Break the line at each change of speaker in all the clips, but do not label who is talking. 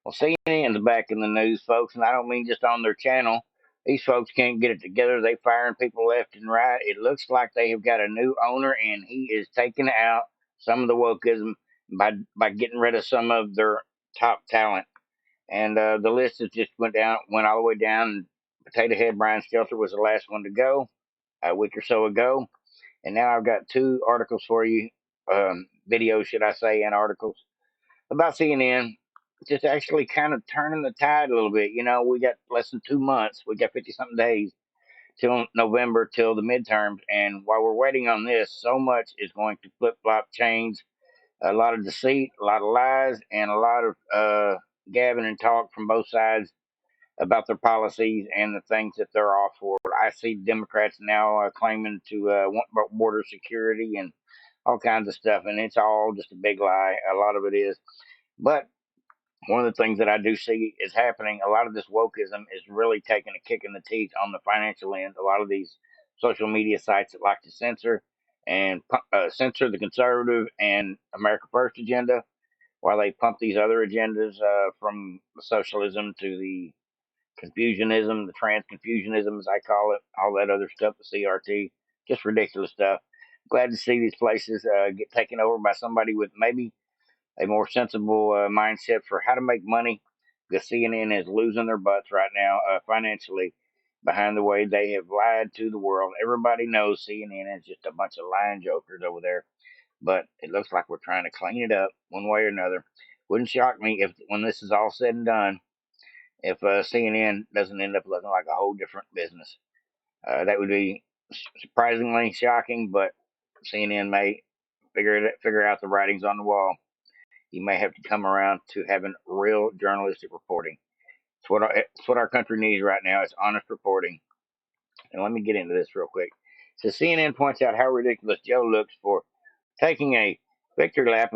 Well, CNN's back in the news, folks, and I don't mean just on their channel. These folks can't get it together. They firing people left and right. It looks like they have got a new owner, and he is taking out some of the wokeism by getting rid of some of their top talent. And the list has just went all the way down. Potato Head Brian Stelter was the last one to go a week or so ago, and now I've got two articles for you, videos, should I say, and articles about CNN, just actually kind of turning the tide a little bit. You know, we got less than 2 months. We got 50 something days till November, till the midterms. And while we're waiting on this, so much is going to flip flop change. A lot of deceit, a lot of lies, and a lot of gabbing and talk from both sides about their policies and the things that they're all for. I see Democrats now claiming to want border security and all kinds of stuff, and it's all just a big lie. A lot of it is. But one of the things that I do see is happening, a lot of this wokeism is really taking a kick in the teeth on the financial end. A lot of these social media sites that like to censor and censor the conservative and America First agenda, while they pump these other agendas from socialism to the confusionism, the trans confusionism, as I call it, all that other stuff, the CRT, just ridiculous stuff. Glad to see these places get taken over by somebody with maybe a more sensible mindset for how to make money. Because CNN is losing their butts right now financially behind the way they have lied to the world. Everybody knows CNN is just a bunch of lying jokers over there, but it looks like we're trying to clean it up one way or another. Wouldn't shock me if, when this is all said and done, if CNN doesn't end up looking like a whole different business. That would be surprisingly shocking, but CNN may figure out the writings on the wall. You may have to come around to having real journalistic reporting. It's what our country needs right now. It's honest reporting. And let me get into this real quick. So CNN points out how ridiculous Joe looks for taking a victory lap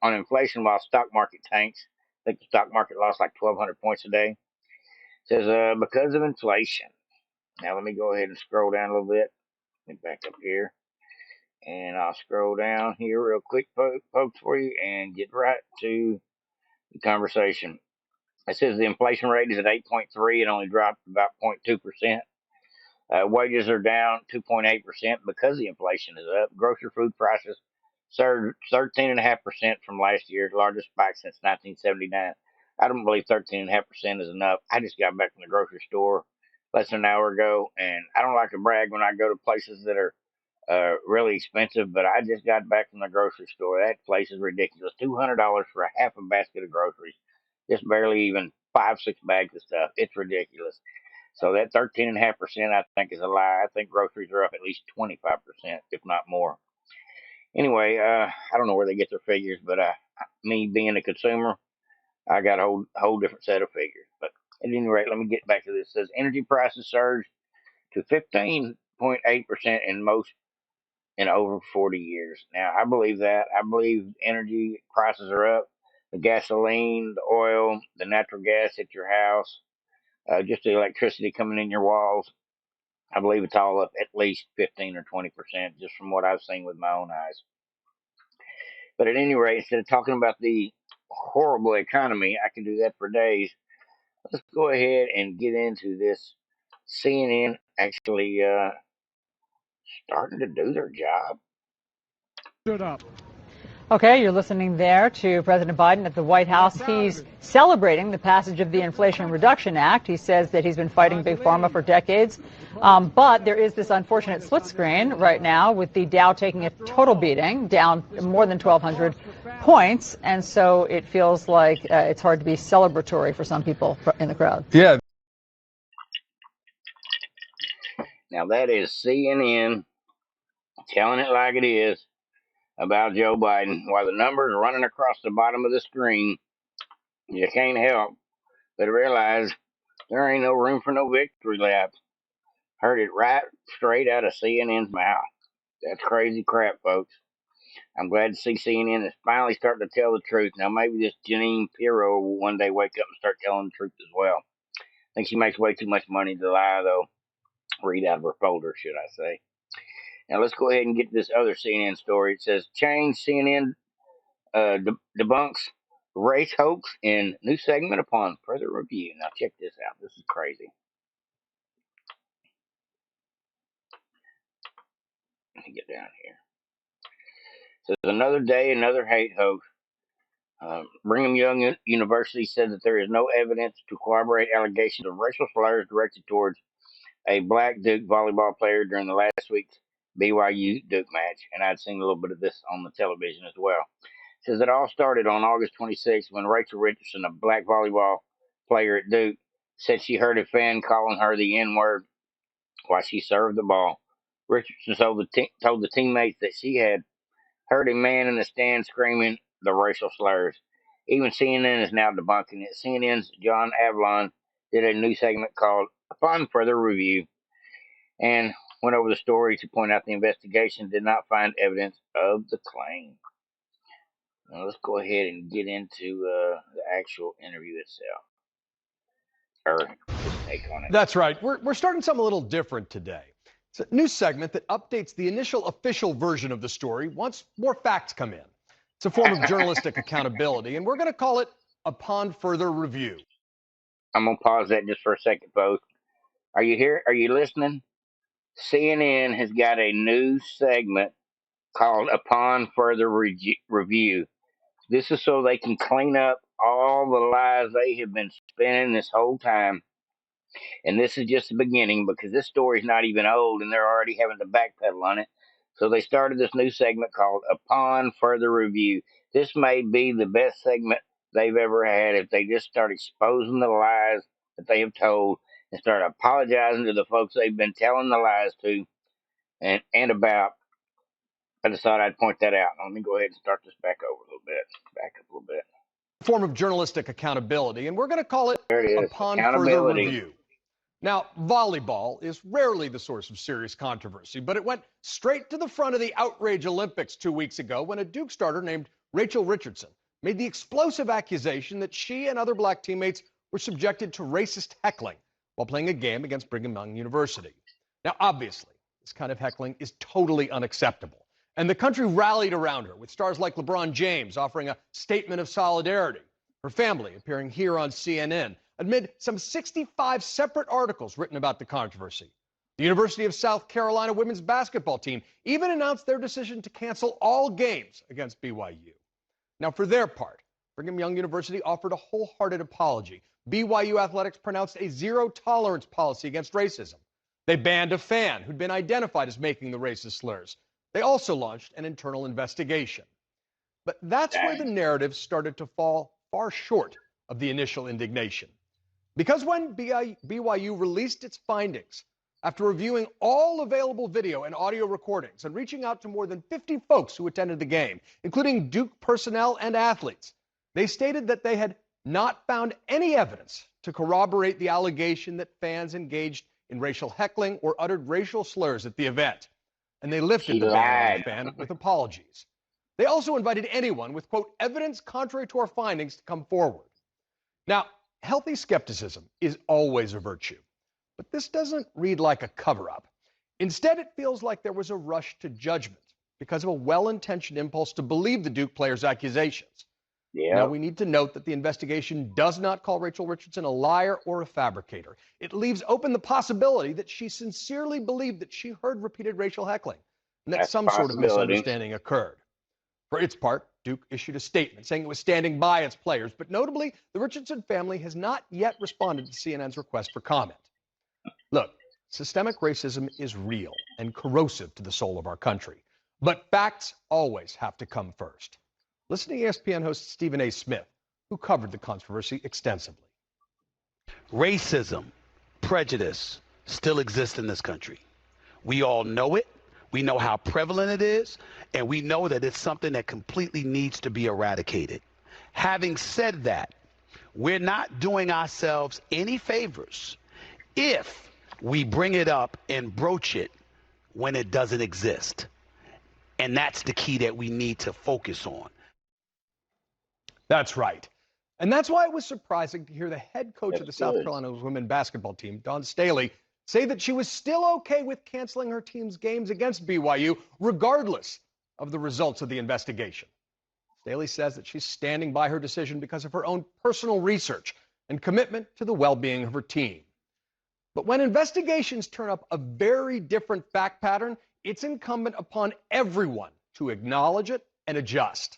on inflation while stock market tanks. I think the stock market lost like 1,200 points a day. Says because of inflation. Now let me go ahead and scroll down a little bit. Let me back up here, and I'll scroll down here real quick, folks, for you, and get right to the conversation. It says the inflation rate is at 8.3. It only dropped about 0.2%. Wages are down 2.8% because the inflation is up. Grocery food prices surged 13.5% from last year, the largest spike since 1979. I don't believe 13.5% is enough. I just got back from the grocery store less than an hour ago, and I don't like to brag when I go to places that are really expensive, but I just got back from the grocery store. That place is ridiculous. $200 for a half a basket of groceries, just barely even 5, 6 bags of stuff. It's ridiculous. So that 13.5%, I think, is a lie. I think groceries are up at least 25%, if not more. Anyway, I don't know where they get their figures, but me being a consumer, I got a whole different set of figures. But at any rate, let me get back to this. It says energy prices surged to 15.8% in over 40 years. Now, I believe that. I believe energy prices are up. The gasoline, the oil, the natural gas at your house, just the electricity coming in your walls. I believe it's all up at least 15 or 20%, just from what I've seen with my own eyes. But at any rate, instead of talking about the horrible economy, I can do that for days. Let's go ahead and get into this. CNN actually starting to do their job.
Stood up.
Okay, you're listening there to President Biden at the White House. He's celebrating the passage of the Inflation Reduction Act. He says that he's been fighting Big Pharma for decades. But there is this unfortunate split screen right now with the Dow taking a total beating, down more than 1,200 points. And so it feels like it's hard to be celebratory for some people in the crowd.
Yeah.
Now, that is CNN telling it like it is about Joe Biden. While the numbers are running across the bottom of the screen, you can't help but realize there ain't no room for no victory lap. Heard it right straight out of CNN's mouth. That's crazy crap, folks. I'm glad to see CNN is finally starting to tell the truth. Now, maybe this Janine Pirro will one day wake up and start telling the truth as well. I think she makes way too much money to lie, though. Read out of her folder, should I say. Now, let's go ahead and get to this other CNN story. It says, change CNN debunks race hoax in new segment upon further review. Now check this out. This is crazy. Let me get down here. So there's another day, another hate hoax. Brigham Young University said that there is no evidence to corroborate allegations of racial slurs directed towards a black Duke volleyball player during the last week's BYU Duke match, and I'd seen a little bit of this on the television as well. It says it all started on August 26th when Rachel Richardson, a black volleyball player at Duke, said she heard a fan calling her the N-word while she served the ball. Richardson told the teammates that she had heard a man in the stand screaming the racial slurs. Even CNN is now debunking it. CNN's John Avlon did a new segment called Upon Further Review and went over the story to point out the investigation did not find evidence of the claim. Now let's go ahead and get into the actual interview itself, or his take on it.
That's right. We're starting something a little different today. It's a new segment that updates the initial official version of the story once more facts come in. It's a form of journalistic accountability, and we're going to call it Upon Further Review.
I'm going to pause that just for a second, folks. Are you here? Are you listening? CNN has got a new segment called Upon Further Review. This is so they can clean up all the lies they have been spinning this whole time. And this is just the beginning because this story's not even old and they're already having to backpedal on it. So they started this new segment called Upon Further Review. This may be the best segment they've ever had if they just start exposing the lies that they have told and start apologizing to the folks they've been telling the lies to and about. I just thought I'd point that out. Let me go ahead and start this back over a little bit. Back up a little bit.
Form of journalistic accountability, and we're going to call it Upon Further Review. Now, volleyball is rarely the source of serious controversy, but it went straight to the front of the outrage Olympics 2 weeks ago when a Duke starter named Rachel Richardson made the explosive accusation that she and other black teammates were subjected to racist heckling while playing a game against Brigham Young University. Now, obviously, this kind of heckling is totally unacceptable, and the country rallied around her with stars like LeBron James offering a statement of solidarity, her family appearing here on CNN, amid some 65 separate articles written about the controversy. The University of South Carolina women's basketball team even announced their decision to cancel all games against BYU. Now, for their part, Brigham Young University offered a wholehearted apology. BYU Athletics pronounced a zero-tolerance policy against racism. They banned a fan who'd been identified as making the racist slurs. They also launched an internal investigation. But that's where the narrative started to fall far short of the initial indignation. Because when BYU released its findings, after reviewing all available video and audio recordings and reaching out to more than 50 folks who attended the game, including Duke personnel and athletes, they stated that they had not found any evidence to corroborate the allegation that fans engaged in racial heckling or uttered racial slurs at the event. And they lifted the ban on the fan with apologies. They also invited anyone with, quote, evidence contrary to our findings to come forward. Now, healthy skepticism is always a virtue, but this doesn't read like a cover-up. Instead, it feels like there was a rush to judgment because of a well-intentioned impulse to believe the Duke player's accusations. Yeah. Now, we need to note that the investigation does not call Rachel Richardson a liar or a fabricator. It leaves open the possibility that she sincerely believed that she heard repeated racial heckling and that some sort of misunderstanding occurred. For its part, Duke issued a statement saying it was standing by its players, but notably, the Richardson family has not yet responded to CNN's request for comment. Look, systemic racism is real and corrosive to the soul of our country, but facts always have to come first. Listen to ESPN host Stephen A. Smith, who covered the controversy extensively.
Racism, prejudice still exists in this country. We all know it. We know how prevalent it is, and we know that it's something that completely needs to be eradicated. Having said that, we're not doing ourselves any favors if we bring it up and broach it when it doesn't exist. And that's the key that we need to focus on.
That's right. And that's why it was surprising to hear the head coach of the South Carolina women's basketball team, Dawn Staley, say that she was still okay with canceling her team's games against BYU, regardless of the results of the investigation. Staley says that she's standing by her decision because of her own personal research and commitment to the well-being of her team. But when investigations turn up a very different fact pattern, it's incumbent upon everyone to acknowledge it and adjust.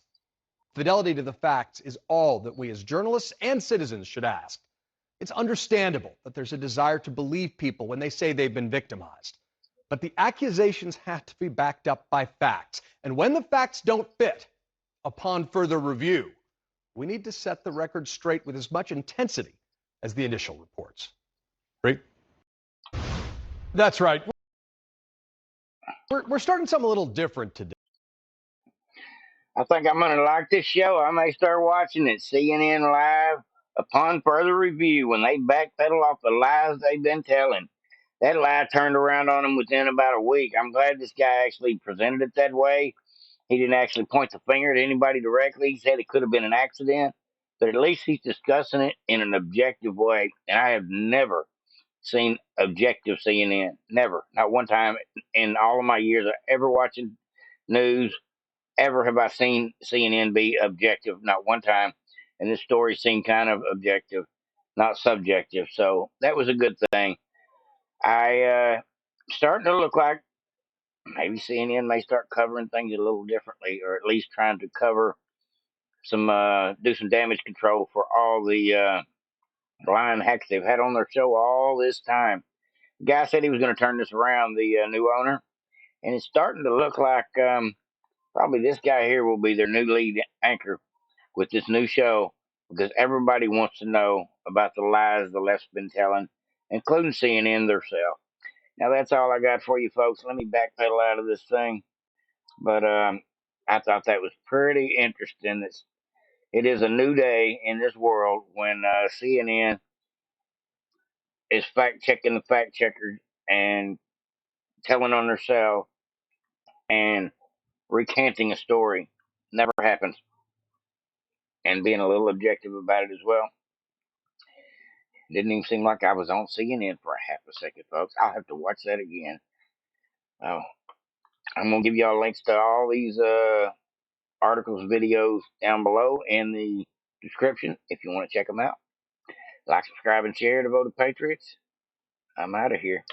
Fidelity to the facts is all that we as journalists and citizens should ask. It's understandable that there's a desire to believe people when they say they've been victimized. But the accusations have to be backed up by facts. And when the facts don't fit, upon further review, we need to set the record straight with as much intensity as the initial reports. Right? That's right. We're starting something a little different today.
I think I'm going to like this show. I may start watching it. CNN Live upon further review, when they backpedal off the lies they've been telling. That lie turned around on them within about a week. I'm glad this guy actually presented it that way. He didn't actually point the finger at anybody directly. He said it could have been an accident, but at least he's discussing it in an objective way. And I have never seen objective CNN. Never. Not one time in all of my years of ever watching news, ever have I seen CNN be objective. Not one time. And this story seemed kind of objective, not subjective. So that was a good thing. Starting to look like maybe CNN may start covering things a little differently, or at least trying to cover some, do some damage control for all the lying hacks they've had on their show all this time. The guy said he was going to turn this around, the new owner, and it's starting to look like probably this guy here will be their new lead anchor with this new show, because everybody wants to know about the lies the left's been telling, including CNN themselves. Now, that's all I got for you, folks. Let me backpedal out of this thing. But I thought that was pretty interesting. It is a new day in this world when CNN is fact-checking the fact-checkers and telling on themselves and recanting a story. Never happens. And being a little objective about it as well. Didn't even seem like I was on CNN for a half a second, folks. I'll have to watch that again. Oh, I'm going to give y'all links to all these articles, videos down below in the description if you want to check them out. Like, subscribe, and share to Vote of Patriots. I'm out of here.